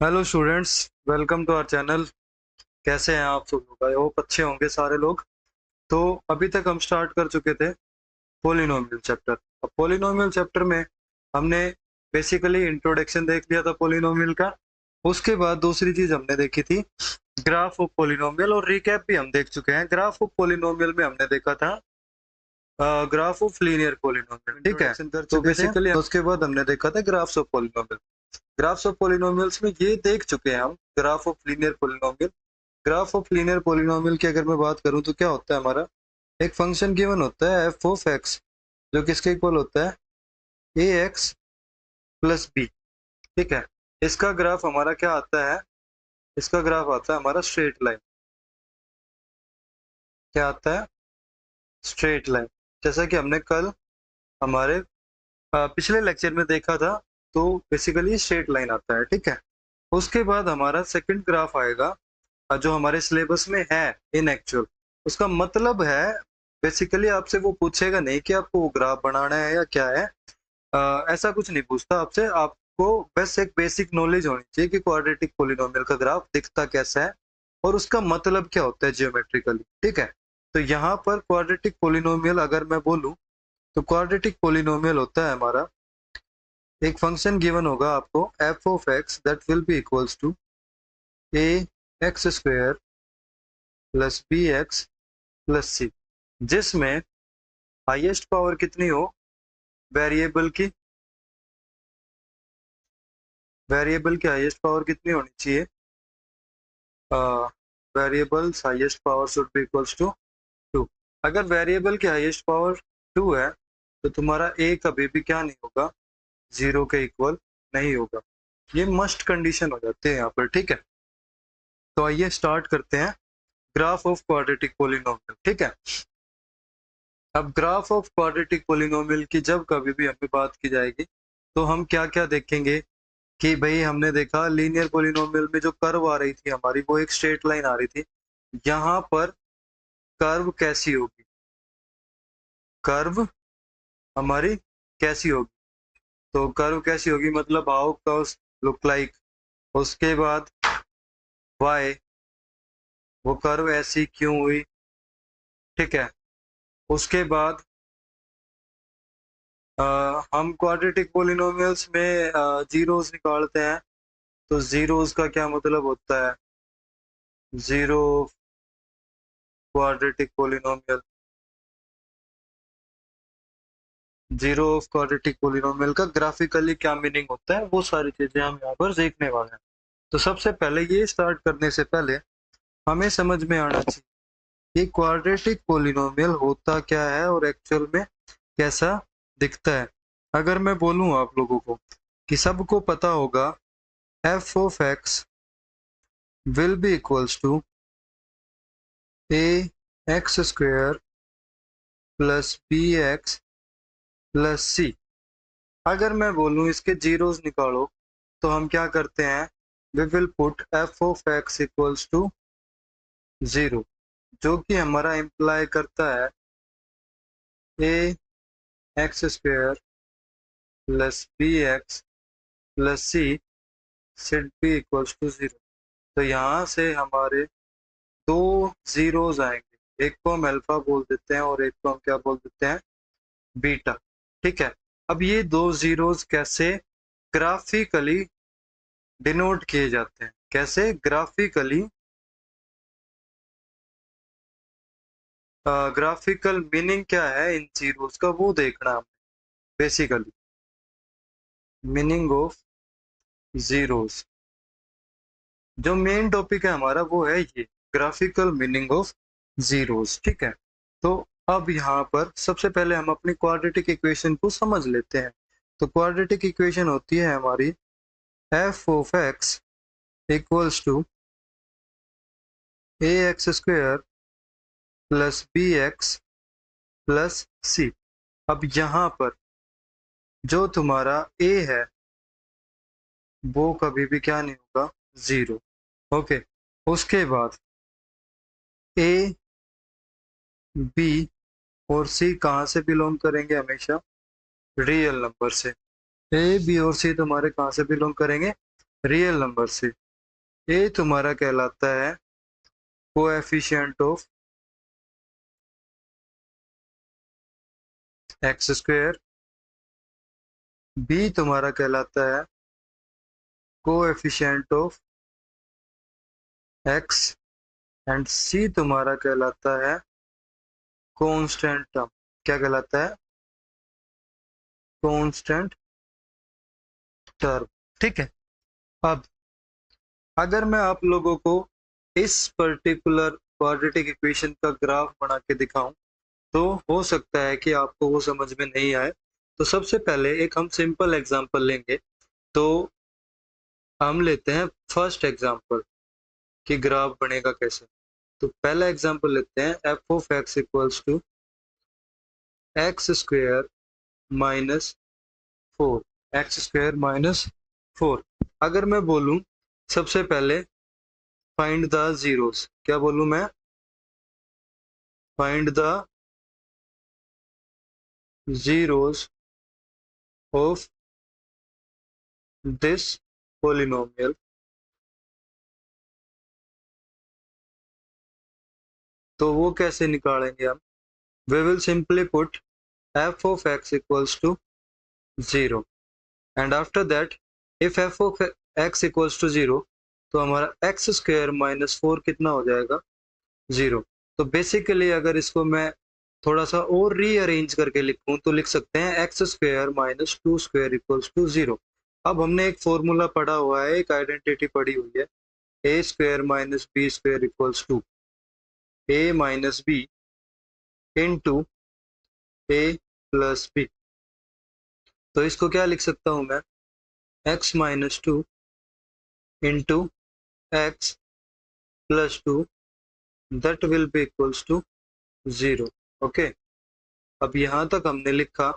Hello students, welcome to our channel. कैसे हैं आप सब लोग? आई होप अच्छे होंगे सारे लोग। तो अभी तक हम स्टार्ट कर चुके थे पोलिनोमियल चैप्टर। अब पोलिनोमियल चैप्टर में हमने बेसिकली इंट्रोडक्शन देख लिया था पोलिनोमियल का। उसके बाद दूसरी चीज हमने देखी थी ग्राफ ऑफ पोलिनोमियल, और रिकैप भी हम देख चुके हैं। ग्राफ ऑफ पोलिनोमियल में हमने देखा था ग्राफ ऑफ लीनियर पोलिनोमियल, ठीक है। तो बेसिकली उसके बाद हमने देखा था graphs of polynomial. Graphs of polynomials में ये देख चुके हैं हम graph of linear polynomial. Graph of linear polynomial की अगर मैं बात करूं तो क्या होता है हमारा, एक फंक्शन गिवन होता है एफ ऑफ एक्स, जो किसके इक्वल होता है ए एक्स प्लस बी, ठीक है। इसका ग्राफ हमारा क्या आता है? इसका ग्राफ आता है हमारा स्ट्रेट लाइन। क्या आता है? Straight line. जैसा कि हमने कल हमारे पिछले लेक्चर में देखा था। तो बेसिकली स्ट्रेट लाइन आता है, ठीक है। उसके बाद हमारा सेकंड ग्राफ आएगा जो हमारे सिलेबस में है इन एक्चुअल। उसका मतलब है बेसिकली आपसे वो पूछेगा नहीं कि आपको वो ग्राफ बनाना है या क्या है। ऐसा कुछ नहीं पूछता आपसे। आपको बस एक बेसिक नॉलेज होनी चाहिए कि क्वाड्रेटिक पोलिनोमियल का ग्राफ दिखता कैसा है और उसका मतलब क्या होता है जियोमेट्रिकली, ठीक है। तो यहाँ पर क्वाड्रेटिक पोलिनोमियल अगर मैं बोलूँ तो क्वाड्रेटिक पोलिनोमियल होता है हमारा, एक फंक्शन गिवन होगा आपको f of x that will be equals to a x square plus b x plus c, जिसमें हाईएस्ट पावर कितनी हो वेरिएबल की, वेरिएबल की हाईएस्ट पावर कितनी होनी चाहिए? Variables highest power should be equals to 2। अगर वेरिएबल की हाईएस्ट पावर 2 है तो तुम्हारा ए कभी भी क्या नहीं होगा, जीरो के इक्वल नहीं होगा। ये मस्ट कंडीशन हो जाते हैं यहाँ पर, ठीक है। तो आइए स्टार्ट करते हैं ग्राफ ऑफ क्वाड्रेटिक पोलिनोमियल, ठीक है। अब ग्राफ ऑफ क्वाड्रेटिक पोलिनोमियल की जब कभी भी हमें बात की जाएगी तो हम क्या क्या देखेंगे कि भाई हमने देखा लीनियर पोलिनोमियल में जो कर्व आ रही थी हमारी, वो एक स्ट्रेट लाइन आ रही थी। यहाँ पर कर्व कैसी होगी, कर्व हमारी कैसी होगी? तो कर्व कैसी होगी मतलब हाउ कर्व्स लुक लाइक। उसके बाद वाई, वो कर्व ऐसी क्यों हुई, ठीक है। उसके बाद हम क्वाड्रेटिक पोलिनोमियल्स में जीरोस निकालते हैं। तो जीरोस का क्या मतलब होता है? Zero quadratic polynomial, zero of quadratic polynomial का ग्राफिकली क्या मीनिंग होता है, वो सारी चीजें हम यहाँ पर देखने वाले हैं। तो सबसे पहले ये स्टार्ट करने से पहले हमें समझ में आना चाहिए कि क्वाड्रेटिक पोलिनोमियल होता क्या है और एक्चुअल में कैसा दिखता है। अगर मैं बोलूँ आप लोगों को कि सबको पता होगा f of x will be equals to a x square plus b x plus c. अगर मैं बोलूँ इसके जीरोस निकालो तो हम क्या करते हैं, we will put f of x equals to zero, जो कि हमारा इम्प्लाई करता है a x square plus b x plus c should be equals to zero. तो यहाँ से हमारे दो जीरोस आएंगे, एक को हम अल्फा बोल देते हैं और एक को हम क्या बोल देते हैं, बीटा, ठीक है। अब ये दो जीरोस कैसे ग्राफिकली डिनोट किए जाते हैं, कैसे ग्राफिकली, ग्राफिकल मीनिंग क्या है इन जीरोस का वो देखना है बेसिकली। मीनिंग ऑफ जीरोस, जो मेन टॉपिक है हमारा वो है ये ग्राफिकल मीनिंग ऑफ जीरोस, ठीक है। तो अब यहाँ पर सबसे पहले हम अपनी क्वाड्रेटिक इक्वेशन को समझ लेते हैं। तो क्वाड्रेटिक इक्वेशन होती है हमारी f of x equals to a x square plus b x plus c. अब यहाँ पर जो तुम्हारा ए है वो कभी भी क्या नहीं होगा, जीरो, ओके। उसके बाद ए बी और सी कहाँ से बिलोंग करेंगे, हमेशा रियल नंबर से। ए बी और सी तुम्हारे कहाँ से बिलोंग करेंगे, रियल नंबर से। ए तुम्हारा कहलाता है coefficient of x square, B तुम्हारा कहलाता है coefficient of x, and C तुम्हारा कहलाता है कांस्टेंट टर्म। क्या कहलाता है? Constant term. ठीक है। अब अगर मैं आप लोगों को इस पर्टिकुलर क्वाड्रेटिक इक्वेशन का ग्राफ बना के दिखाऊं तो हो सकता है कि आपको वो समझ में नहीं आए। तो सबसे पहले एक हम सिंपल एग्जांपल लेंगे। तो हम लेते हैं फर्स्ट एग्जांपल कि ग्राफ बनेगा कैसे। तो पहला एग्जांपल लेते हैं, f of x equals to x square minus 4, x square minus 4। अगर मैं बोलूं सबसे पहले फाइंड द जीरोस, क्या बोलूं मैं? Find the zeros of this polynomial, तो वो कैसे निकालेंगे हम? We will simply put f of x equals to 0, and after that if f of x equals to 0 तो हमारा x स्क्वायर माइनस 4 कितना हो जाएगा? 0। तो बेसिकली अगर इसको मैं थोड़ा सा और रीअरेंज करके लिखूं तो लिख सकते हैं x square minus 2 square equals to 0। अब हमने एक फॉर्मूला पढ़ा हुआ है, एक आइडेंटिटी पढ़ी हुई है, a square minus b square equals to a minus b into a plus b. तो इसको क्या लिख सकता हूं मैं? X minus 2 into x plus 2 that will be equals to 0। Okay, अब यहाँ तक हमने लिखा।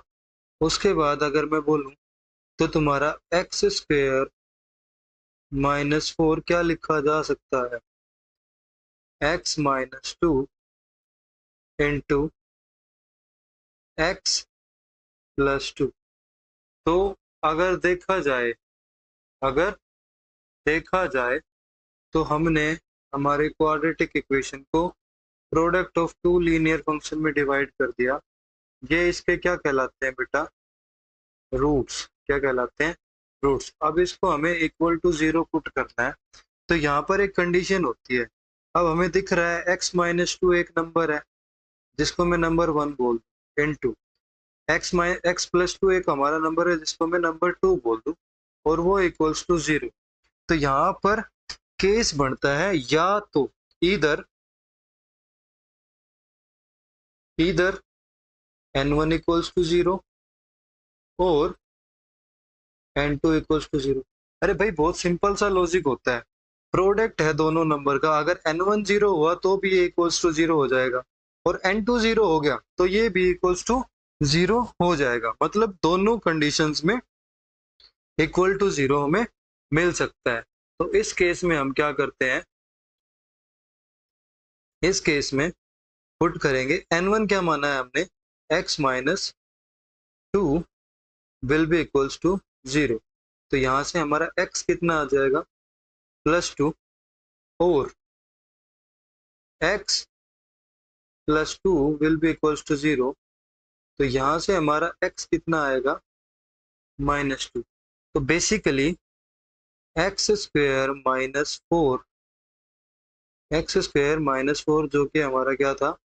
उसके बाद अगर मैं बोलूं तो तुम्हारा एक्स स्क्वायर माइनस 4 क्या लिखा जा सकता है? X minus 2 into x plus 2। तो अगर देखा जाए अगर देखा जाए तो हमने हमारे क्वाड्रेटिक इक्वेशन को product of two linear function में डिवाइड कर दिया। ये इसके क्या कहलाते हैं बेटा? रूट्स। क्या कहलाते हैं? रूट्स। अब इसको हमें इक्वल टू 0 पुट करना है। तो यहाँ पर एक कंडीशन होती है। अब हमें दिख रहा है x माइनस 2 एक नंबर है जिसको मैं नंबर 1 बोल दूं, इनटू एक्स प्लस 2 एक हमारा नंबर है जिसको मैं नंबर 2 बोल दूं, और वो इक्वल्स टू 0। तो यहाँ पर केस बनता है या तो इधर इधर n1 इक्वल्स टू 0 और n2 इक्वल्स टू 0। अरे भाई बहुत सिंपल सा लॉजिक होता है। प्रोडक्ट है दोनों नंबर का, अगर n1 0 हुआ तो भी ये इक्वल्स टू 0 हो जाएगा, और n2 0 हो गया तो ये भी इक्वल्स टू 0 हो जाएगा। मतलब दोनों कंडीशंस में इक्वल टू 0 हमें मिल सकता है। तो इस केस में हम क्या करते हैं? इस केस में पुट करेंगे n1 क्या माना है हमने? x minus 2 will be equals to 0। तो यहाँ से हमारा x कितना आ जाएगा? प्लस 2, और x plus 2 will be equals to 0। तो यहाँ से हमारा x कितना आएगा? माइनस 2। तो basically x square minus 4, x square minus 4 जो कि हमारा क्या था?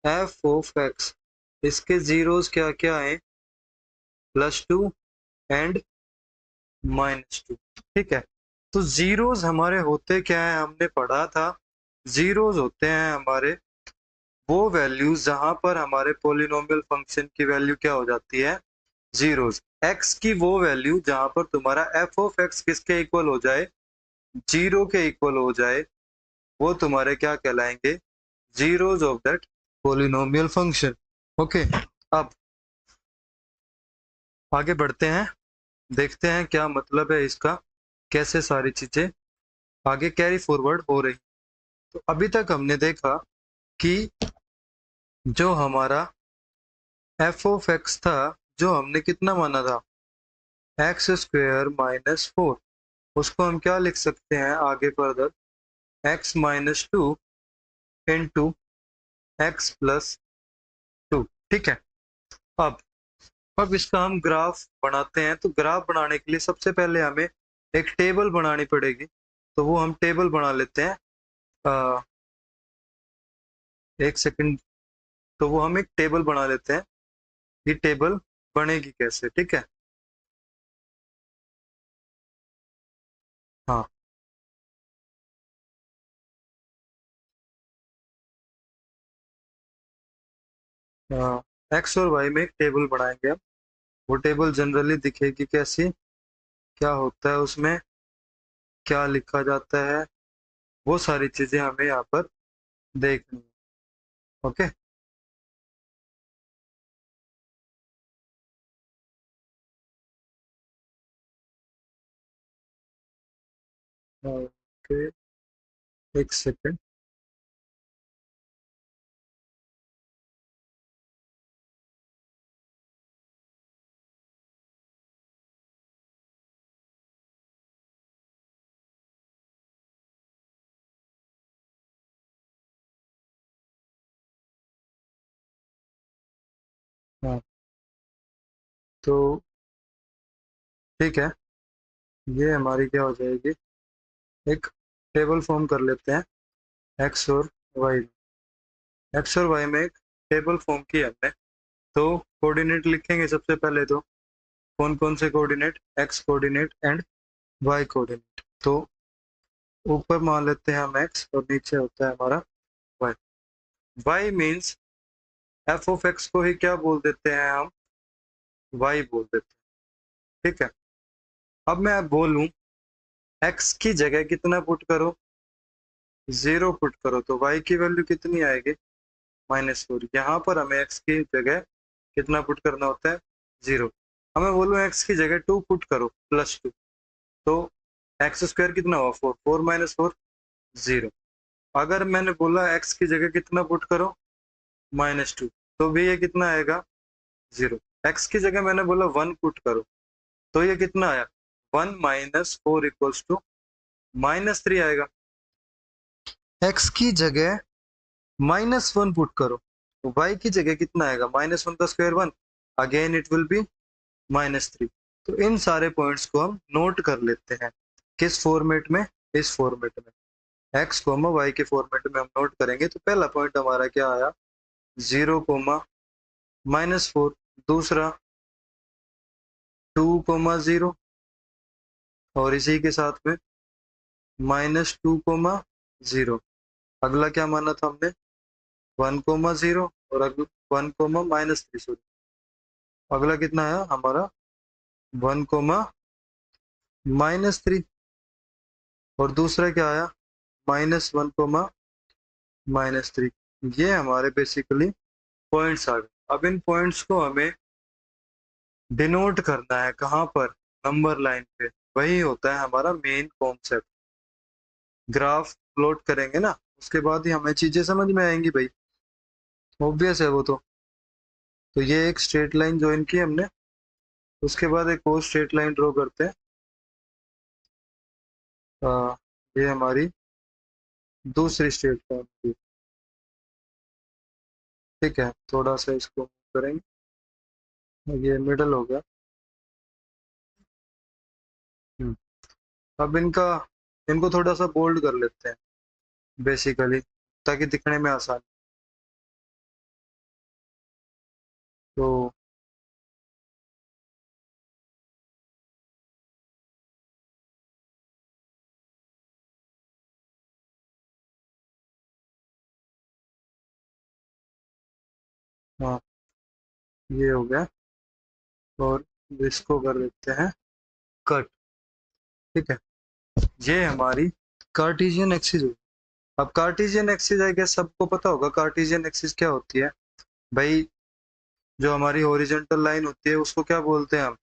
F of x. इसके जीरोस क्या क्या है? Plus 2 and minus 2। ठीक है। तो जीरोस हमारे होते क्या है? हमने पढ़ा था जीरोस होते हैं हमारे वो वैल्यूज जहां पर हमारे पोलिनोमियल फंक्शन की वैल्यू क्या हो जाती है? जीरोस। एक्स की वो वैल्यू जहां पर तुम्हारा एफ ऑफ एक्स किसके इक्वल हो जाए? 0 के इक्वल हो जाए, वो तुम्हारे क्या कहलाएंगे? Zeros of that polynomial function. Okay, अब आगे बढ़ते हैं, देखते हैं क्या मतलब है इसका, कैसे सारी चीजें आगे कैरी फॉरवर्ड हो रही। तो अभी तक हमने देखा कि जो हमारा एफ ऑफ एक्स था, जो हमने कितना माना था? X square minus 4। उसको हम क्या लिख सकते हैं आगे further, x minus two into x plus two. ठीक है। अब अब इसका हम ग्राफ बनाते हैं। तो ग्राफ बनाने के लिए सबसे पहले हमें एक टेबल बनानी पड़ेगी। तो वो हम टेबल बना लेते हैं। अ, एक सेकंड। तो वो हम एक टेबल बना लेते हैं। ये टेबल बनेगी कैसे? ठीक है। हाँ। एक्स और वाई में एक टेबल बनाएंगे हम। वो टेबल जनरली दिखेगी कैसी, क्या होता है उसमें, क्या लिखा जाता है, वो सारी चीजें हमें यहाँ पर देखनी है। ओके। ओके, एक सेकंड। हाँ, तो ठीक है। ये हमारी क्या हो जाएगी, एक टेबल फॉर्म कर लेते हैं एक्स और वाई। एक्स और वाई में एक टेबल फॉर्म की हमने। तो कोऑर्डिनेट लिखेंगे सबसे पहले। तो कौन कौन से coordinate, x coordinate and y coordinate. तो ऊपर मान लेते हैं हम एक्स और नीचे होता है हमारा y. Y means f of x को ही क्या बोल देते हैं हम, वाई बोल देते हैं। ठीक है। अब मैं बोलूं एक्स की जगह कितना पुट करो, जीरो पुट करो, तो वाई की वैल्यू कितनी आएगी, -4। यहाँ पर हमें एक्स की जगह कितना पुट करना होता है, जीरो। हमें बोलूं एक्स की जगह 2 पुट करो, +2। तो एक्स स्क्वायर कितना हुआ, 4, 4 माइनस 4, 0। अगर मैंने बोला एक्स की जगह कितना पुट करो, -2, तो भी ये कितना आएगा, 0। एक्स की जगह मैंने बोला 1 पुट करो, तो ये कितना आया, 1 माइनस 4 इक्वल्स टू -3 आएगा। एक्स की जगह -1 पुट करो, तो वाई की जगह कितना आएगा, -1 का square 1, again it will be -3। तो इन सारे पॉइंट्स को हम नोट कर लेते हैं। किस फॉर्मेट में, इस फॉर्मेट में, एक्स कोमा वाई के फॉर्मेट में हम नोट करेंगे। तो पहला पॉइंट हमारा क्या आया, 0, -4। दूसरा 2, 0। और इसी के साथ में -2, 0। अगला क्या माना था हमने, 1, 0। और अगला 1, -3, सॉरी। अगला कितना है हमारा, 1, -3। और दूसरा क्या आया, -1, -3। ये हमारे बेसिकली पॉइंट्स आ गए। अब इन पॉइंट्स को हमें डिनोट करना है कहाँ पर, नंबर लाइन पे। वही होता है हमारा मेन कॉन्सेप्ट। ग्राफ प्लॉट करेंगे ना, उसके बाद ही हमें चीजें समझ में आएंगी भाई। ऑब्वियस है वो तो ये एक स्ट्रेट लाइन ज्वाइन की हमने। उसके बाद एक और स्ट्रेट लाइन ड्रॉ करते हैं। आ, ये हमारी दूसरी स्ट्रेट लाइन थी। ठीक है, थोड़ा सा इसको करेंगे, ये मिडल हो गया। हम्म, अब इनको थोड़ा सा बोल्ड कर लेते हैं बेसिकली, ताकि दिखने में आसान। तो हाँ, ये हो गया। और इसको कर देते हैं कट। ठीक है। ये हमारी कार्टेशियन एक्सिस होगी। अब कार्टेशियन एक्सिस आई गेस सबको पता होगा कार्टेशियन एक्सिस क्या होती है भाई। जो हमारी हॉरिजॉन्टल लाइन होती है उसको क्या बोलते हैं हम,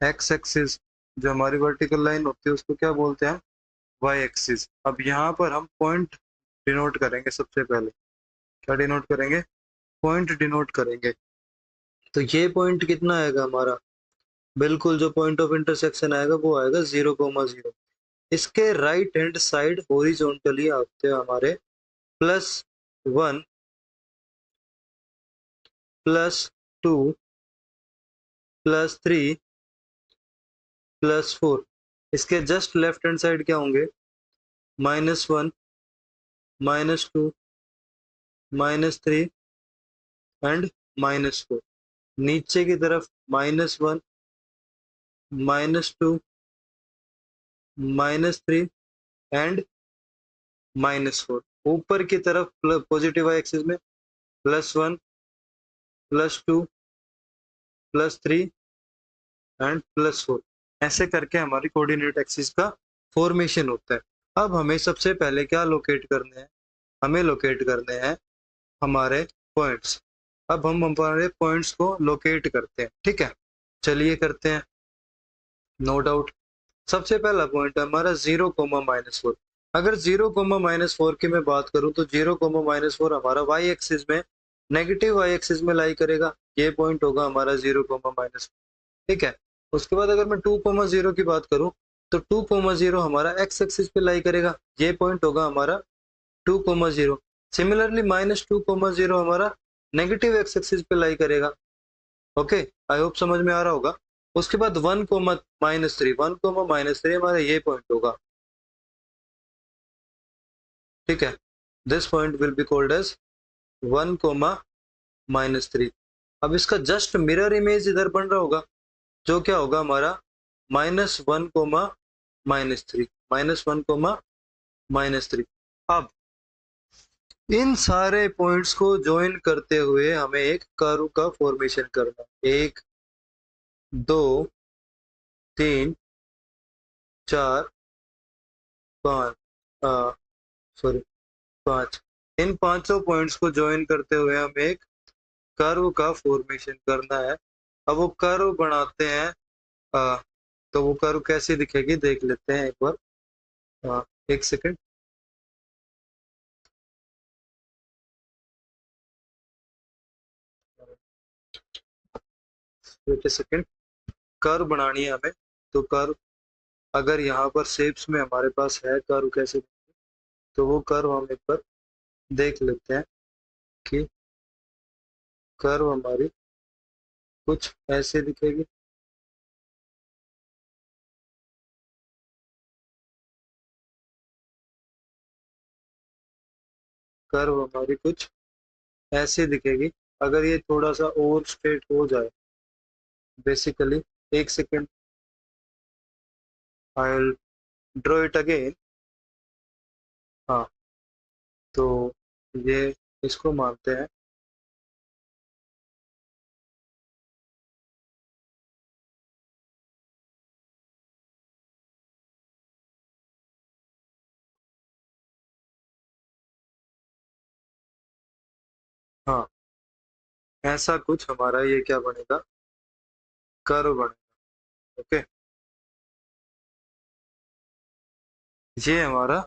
एक्स एक्सिस। जो हमारी वर्टिकल लाइन होती है उसको क्या बोलते हैं हम, वाई एक्सिस। अब यहाँ पर हम पॉइंट डिनोट करेंगे सबसे पहले। क्या डिनोट करेंगे, पॉइंट डिनोट करेंगे। तो ये पॉइंट कितना आएगा हमारा, बिल्कुल जो पॉइंट ऑफ इंटरसेक्शन आएगा वो आएगा 0,0। इसके राइट हैंड साइड हॉरिजॉन्टली आते हैं हमारे +1 +2 +3 +4। इसके जस्ट लेफ्ट हैंड साइड क्या होंगे? -1 -2 -3 एंड -4। नीचे की तरफ -1 -2 -3 एंड -4। ऊपर की तरफ पॉजिटिव एक्सिस में +1 +2 +3 एंड +4। ऐसे करके हमारी कोऑर्डिनेट एक्सिस का फॉर्मेशन होता है। अब हमें सबसे पहले क्या लोकेट करने हैं? हमें लोकेट करने हैं हमारे पॉइंट्स। अब हम हमारे पॉइंट्स को लोकेट करते हैं, ठीक है? चलिए करते हैं, नो डाउट। सबसे पहला पॉइंट है हमारा 0,-4। अगर 0,-4 की मैं बात करूं तो 0,-4 हमारा वाई एक्सिस में, नेगेटिव वाई एक्सिस में लाई करेगा। ये पॉइंट होगा हमारा 0,-4, ठीक है? उसके बाद अगर मैं 2,0 की बात करूं तो 2,0 हमारा एक्स एक्सिस पे लाई करेगा। ये पॉइंट होगा हमारा 2,0। सिमिलरली -2,0 हमारा नेगेटिव एक्स एक्सिस पे लाई करेगा। ओके, आई होप समझ में आ रहा होगा। उसके बाद 1,-3, 1,-3 हमारा ये पॉइंट होगा, ठीक है? This point will be called as 1,-3। अब इसका जस्ट मिरर इमेज इधर बन रहा होगा, जो क्या होगा हमारा -1,-3, -1,-3। अब इन सारे पॉइंट्स को ज्वाइन करते हुए हमें एक कर्व का फॉर्मेशन करना है। 1 2 3 4 5 सॉरी 5। इन पांचों पॉइंट्स को ज्वाइन करते हुए हमें एक कर्व का फॉर्मेशन करना है। अब वो कर्व बनाते हैं, तो वो कर्व कैसे दिखेगी देख लेते हैं एक बार। एक सेकंड। वेट ए सेकंड। कर्व बनानी है हमें, तो कर्व अगर यहाँ पर शेप्स में हमारे पास है कर्व कैसे, तो वो कर्व हम एक बार देख लेते हैं कि कर्व हमारी कुछ ऐसे दिखेगी। कर्व हमारी कुछ ऐसे दिखेगी। अगर ये थोड़ा सा और स्ट्रेट हो जाए, बेसिकली, एक second, I will draw it again. हाँ, तो ये इसको मानते हैं। हाँ, ऐसा कुछ हमारा ये क्या बनेगा, कर्व बनेगा। ओके, ये हमारा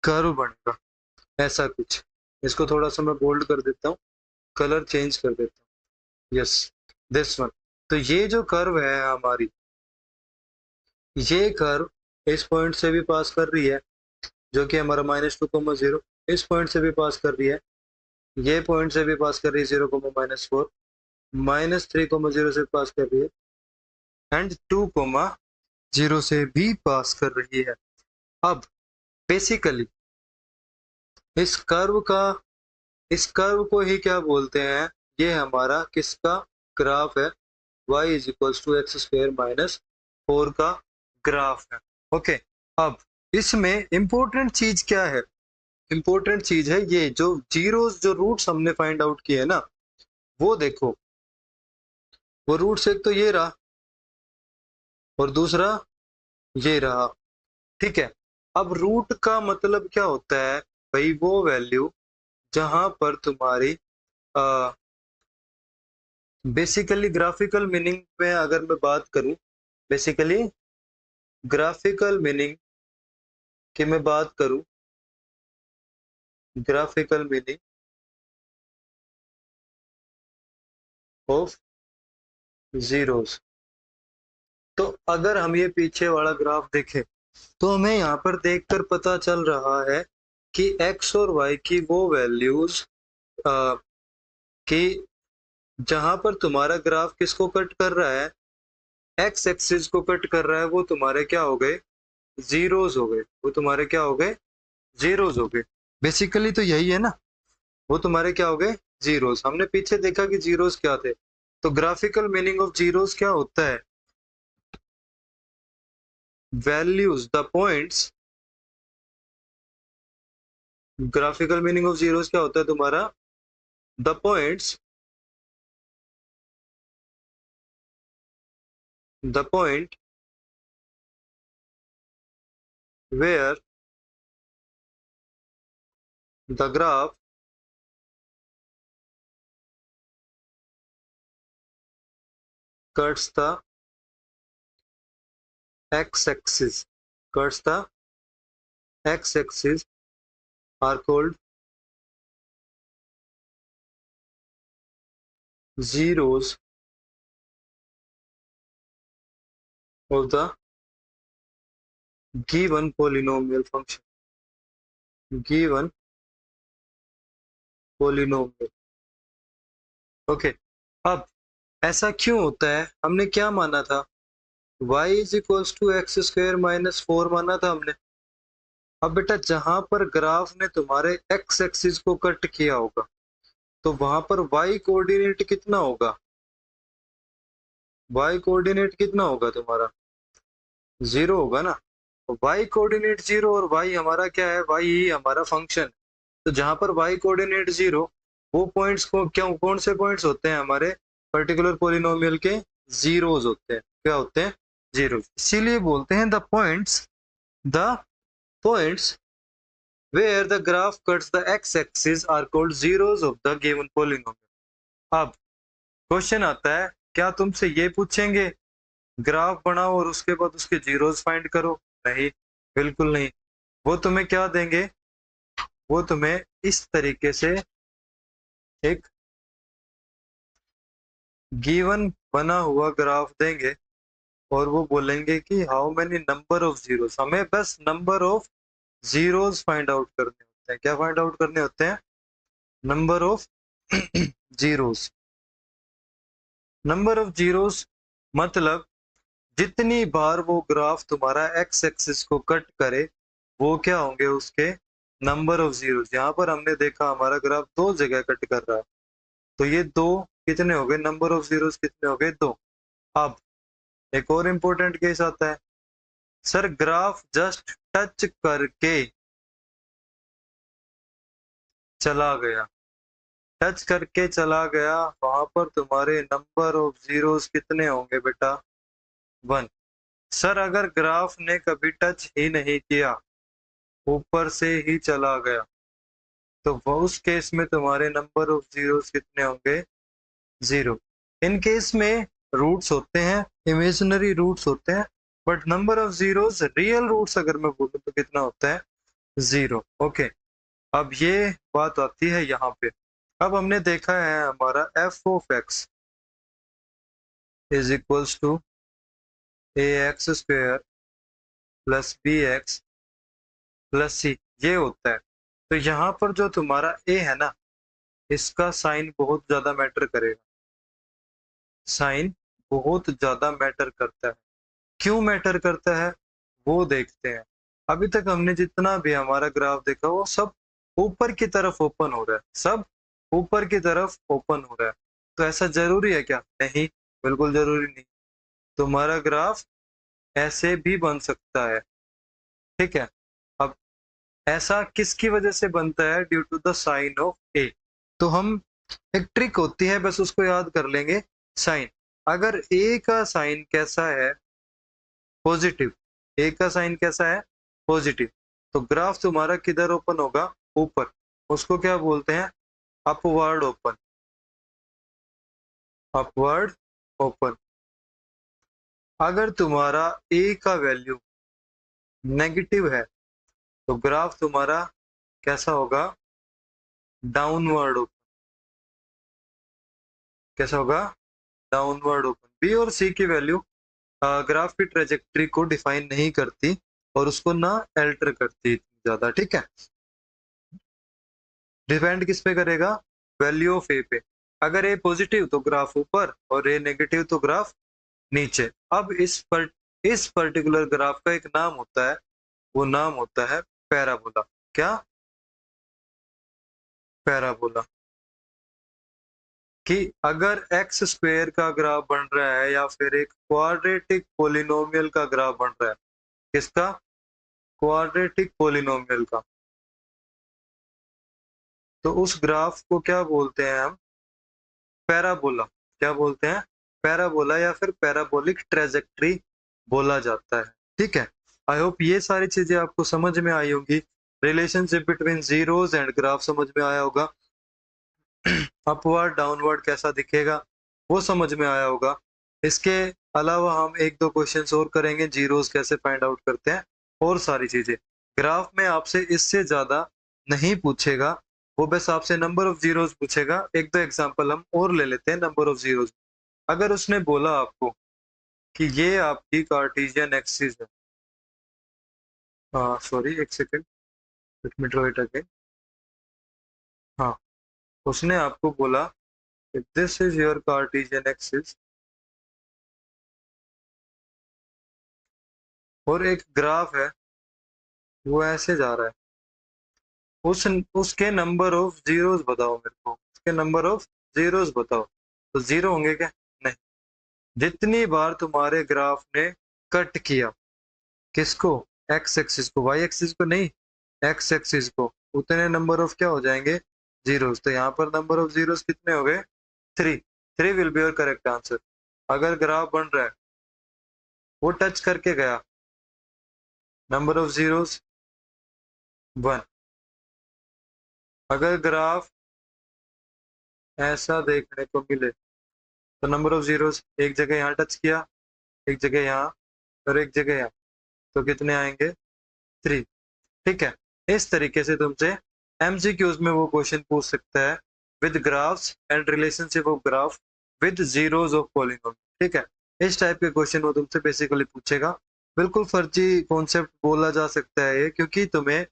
कर्व बनेगा, ऐसा कुछ। इसको थोड़ा सा मैं बोल्ड कर देता हूँ, कलर चेंज कर देता हूँ। Yes, this one. तो ये जो कर्व है हमारी, ये कर्व इस पॉइंट से भी पास कर रही है, जो कि हमारा -2,0। इस पॉइंट से भी पास कर रही है, ये पॉइंट से भी पास कर रही है 0,-4, -3,0 से पास कर रही है, एंड 2,0 से भी पास कर रही है। अब बेसिकली इस कर्व का, इस कर्व को ही क्या बोलते हैं? ये हमारा किसका ग्राफ है? y=x² - 4 का ग्राफ है। ओके, अब इसमें इंपॉर्टेंट चीज क्या है? इंपॉर्टेंट चीज है ये जो जीरोस, जो रूट्स हमने फाइंड आउट किए है ना, वो देखो। वो रूट्स एक तो ये रहा और दूसरा ये रहा, ठीक है? अब रूट का मतलब क्या होता है भाई? वो वैल्यू जहां पर तुम्हारी बेसिकली ग्राफिकल मीनिंग में अगर मैं बात करूं, बेसिकली ग्राफिकल मीनिंग की मैं बात करूं, ग्राफिकल मीनिंग ऑफ जीरोस, तो अगर हम ये पीछे वाला ग्राफ देखें तो हमें यहाँ पर देखकर पता चल रहा है कि x और y की वो वैल्यूज कि जहां पर तुम्हारा ग्राफ किसको कट कर रहा है, एक्स एक्सिस को कट कर रहा है, वो तुम्हारे क्या हो गए, जीरोज हो गए। वो तुम्हारे क्या हो गए, जीरोज हो गए। बेसिकली तो यही है ना, वो तुम्हारे क्या हो गए, जीरोज। हमने पीछे देखा कि जीरोज क्या थे, तो ग्राफिकल मीनिंग ऑफ जीरोज क्या होता है, values the points. Graphical meaning of zeros क्या होता है तुम्हारा, the points, the point where the graph cuts the x-axis, cuts the x-axis are called zeros of the given polynomial function, given polynomial। Okay अब ऐसा क्यों होता है, हमने क्या माना था, y is equals to x square minus 4 माना था हमने। अब बेटा जहां पर ग्राफ ने तुम्हारे x एक्सिस को कट किया होगा तो वहां पर y कोऑर्डिनेट कितना होगा, y कोऑर्डिनेट कितना होगा तुम्हारा, जीरो होगा ना। तो y कोऑर्डिनेट जीरो और y हमारा क्या है, y ही हमारा फंक्शन। तो जहां पर y कोऑर्डिनेट जीरो, वो पॉइंट्स को क्यों, कौन से पॉइंट्स होते हैं हमारे पर्टिकुलर पॉलिनोमियल के, जीरोज होते हैं। क्या होते हैं, जीरोज। इसीलिए बोलते हैं the points where the graph cuts the x axis are called zeros of the given polynomial. अब क्वेश्चन आता है, क्या तुमसे ये पूछेंगे ग्राफ बनाओ और उसके बाद उसके जीरोज फाइंड करो, नहीं, बिल्कुल नहीं। वो तुम्हें क्या देंगे, वो तुम्हें इस तरीके से एक गिवन बना हुआ ग्राफ देंगे और वो बोलेंगे कि how many number of zeros, हमें बस number of zeros find out करने होते हैं। क्या फाइंड आउट करने होते हैं, number of zeros. Number of zeros मतलब जितनी बार वो ग्राफ तुम्हारा एक्स एक्सिस को कट करे वो क्या होंगे उसके नंबर ऑफ जीरोस। यहाँ पर हमने देखा हमारा ग्राफ दो जगह कट कर रहा है, तो ये दो कितने हो गए, नंबर ऑफ जीरोस कितने हो गए, दो। अब एक और इम्पोर्टेंट केस आता है, सर ग्राफ जस्ट टच करके चला गया, टच करके चला गया, वहां पर तुम्हारे नंबर ऑफ जीरोस कितने होंगे बेटा, वन। सर अगर ग्राफ ने कभी टच ही नहीं किया, ऊपर से ही चला गया, तो वो उस केस में तुम्हारे नंबर ऑफ जीरोस कितने होंगे, जीरो। इन केस में रूट्स होते हैं, इमेजिनरी रूट्स होते हैं, but number of zeros real roots अगर मैं बोलूं तो कितना होता है, जीरो। ओके अब ये बात आती है यहाँ पे। अब हमने देखा है हमारा f of x is equals to a x square plus b x plus c, ये होता है। तो यहाँ पर जो तुम्हारा ए है ना, इसका साइन बहुत ज्यादा मैटर करेगा, साइन बहुत ज्यादा मैटर करता है। क्यों मैटर करता है वो देखते हैं। अभी तक हमने जितना भी हमारा ग्राफ देखा वो सब ऊपर की तरफ ओपन हो रहा है, सब ऊपर की तरफ ओपन हो रहा है। तो ऐसा जरूरी है क्या, नहीं, बिल्कुल जरूरी नहीं। तुम्हारा ग्राफ ऐसे भी बन सकता है, ठीक है। अब ऐसा किसकी वजह से बनता है, due to the sign of a. तो हम, एक ट्रिक होती है बस उसको याद कर लेंगे, साइन। अगर ए का साइन कैसा है, पॉजिटिव, ए का साइन कैसा है, पॉजिटिव, तो ग्राफ तुम्हारा किधर ओपन होगा, ऊपर। उसको क्या बोलते हैं, अपवर्ड ओपन, अपवर्ड ओपन। अगर तुम्हारा ए का वैल्यू नेगेटिव है तो ग्राफ तुम्हारा कैसा होगा, डाउनवर्ड ओपन। कैसा होगा, डाउनवर्ड ओपन। बी और सी की वैल्यू ग्राफ की ट्रेजेक्ट्री को डिफाइन नहीं करती और उसको ना एल्टर करती ज्यादा, ठीक है। डिपेंड किस पे करेगा? वैल्यू ऑफ ए पे। अगर ए पॉजिटिव तो ग्राफ ऊपर और ए नेगेटिव तो ग्राफ नीचे। अब इस पर्टिकुलर ग्राफ का एक नाम होता है, वो नाम होता है पैराबोला। क्या? पैराबोला। कि अगर एक्स स्क्वायर का ग्राफ बन रहा है या फिर एक क्वाड्रेटिक पोलिनोमियल का ग्राफ बन रहा है, किसका? क्वाड्रेटिक पोलिनोमियल का, तो उस ग्राफ को क्या बोलते हैं हम? पैराबोला। क्या बोलते हैं? पैराबोला या फिर पैराबोलिक ट्रेजेक्ट्री बोला जाता है, ठीक है। आई होप ये सारी चीजें आपको समझ में आई होंगी। Relationship between zeros and graph समझ में आया होगा। अपवर्ड डाउनवर्ड कैसा दिखेगा वो समझ में आया होगा। इसके अलावा हम एक दो क्वेश्चंस और करेंगे, जीरोस कैसे फाइंड आउट करते हैं और सारी चीजें। ग्राफ में आपसे इससे ज्यादा नहीं पूछेगा, वो बस आपसे नंबर ऑफ जीरोस पूछेगा। एक दो एग्जांपल हम और ले लेते हैं नंबर ऑफ जीरोस। अगर उसने बोला आपको कि ये आपकी कार्टेशियन एक्सिस है, सॉरी एक second, let me draw it again. हाँ, उसने आपको बोला this is your Cartesian axis और एक ग्राफ है वो ऐसे जा रहा है, उसके नंबर ऑफ जीरोस बताओ मेरे को, उसके नंबर ऑफ जीरोस बताओ। तो जीरो होंगे क्या? नहीं। जितनी बार तुम्हारे ग्राफ ने कट किया, किसको? एक्स एक्सिस को, वाई एक्सिस को नहीं, एक्स एक्सिस को, उतने नंबर ऑफ क्या हो जाएंगे? जीरोस। तो यहाँ पर नंबर ऑफ जीरोस कितने हो गए? 3। 3 will be your correct answer. अगर ग्राफ बन रहा है, वो टच करके गया, नंबर ऑफ जीरोस 1। अगर ग्राफ ऐसा देखने को मिले तो नंबर ऑफ जीरोस, एक जगह यहाँ टच किया, एक जगह यहाँ और एक जगह यहाँ, तो कितने आएंगे? 3, ठीक है। इस तरीके से तुमसे एमसीक्यूज में वो क्वेश्चन पूछ सकता है with graphs and relationship of graph with zeros of polynomial, ठीक है। इस टाइप के क्वेश्चन वो तुमसे बेसिकली पूछेगा। बिल्कुल फर्जी कॉन्सेप्ट बोला जा सकता है ये, क्योंकि तुम्हें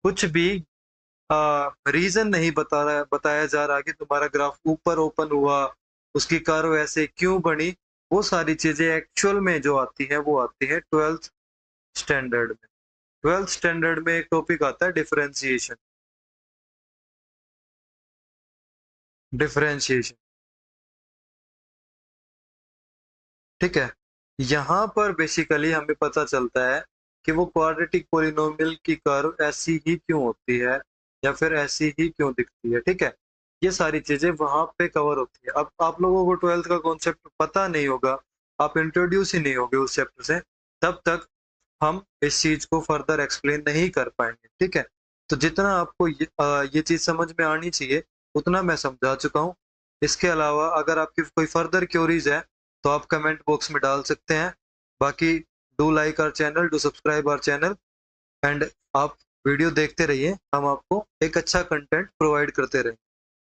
कुछ भी रीजन नहीं बताया जा रहा कि तुम्हारा ग्राफ ऊपर ओपन हुआ, उसकी कर्व ऐसे क्यों बनी। वो सारी चीजें एक्चुअल में जो आती है वो आती है 12th स्टैंडर्ड में। 12th स्टैंडर्ड में एक टॉपिक आता है डिफरेंशिएशन। डिफरेंशिएशन, ठीक है। यहाँ पर बेसिकली हमें पता चलता है कि वो क्वाड्रेटिक पोलिनोमियल की कर्व ऐसी ही क्यों होती है या फिर ऐसी ही क्यों दिखती है, ठीक है। ये सारी चीजें वहां पे कवर होती है। अब आप लोगों को 12th का कॉन्सेप्ट पता नहीं होगा, आप इंट्रोड्यूस ही नहीं होगे उस चैप्टर से, तब तक हम इस चीज को फर्दर एक्सप्लेन नहीं कर पाएंगे, ठीक है। तो जितना आपको ये चीज समझ में आनी चाहिए उतना मैं समझा चुका हूँ। इसके अलावा अगर आपकी कोई फर्दर क्योरीज है तो आप कमेंट बॉक्स में डाल सकते हैं। बाकी do like our channel, do subscribe our channel and आप वीडियो देखते रहिए, हम आपको एक अच्छा कंटेंट प्रोवाइड करते रहें।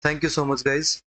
Thank you so much guys.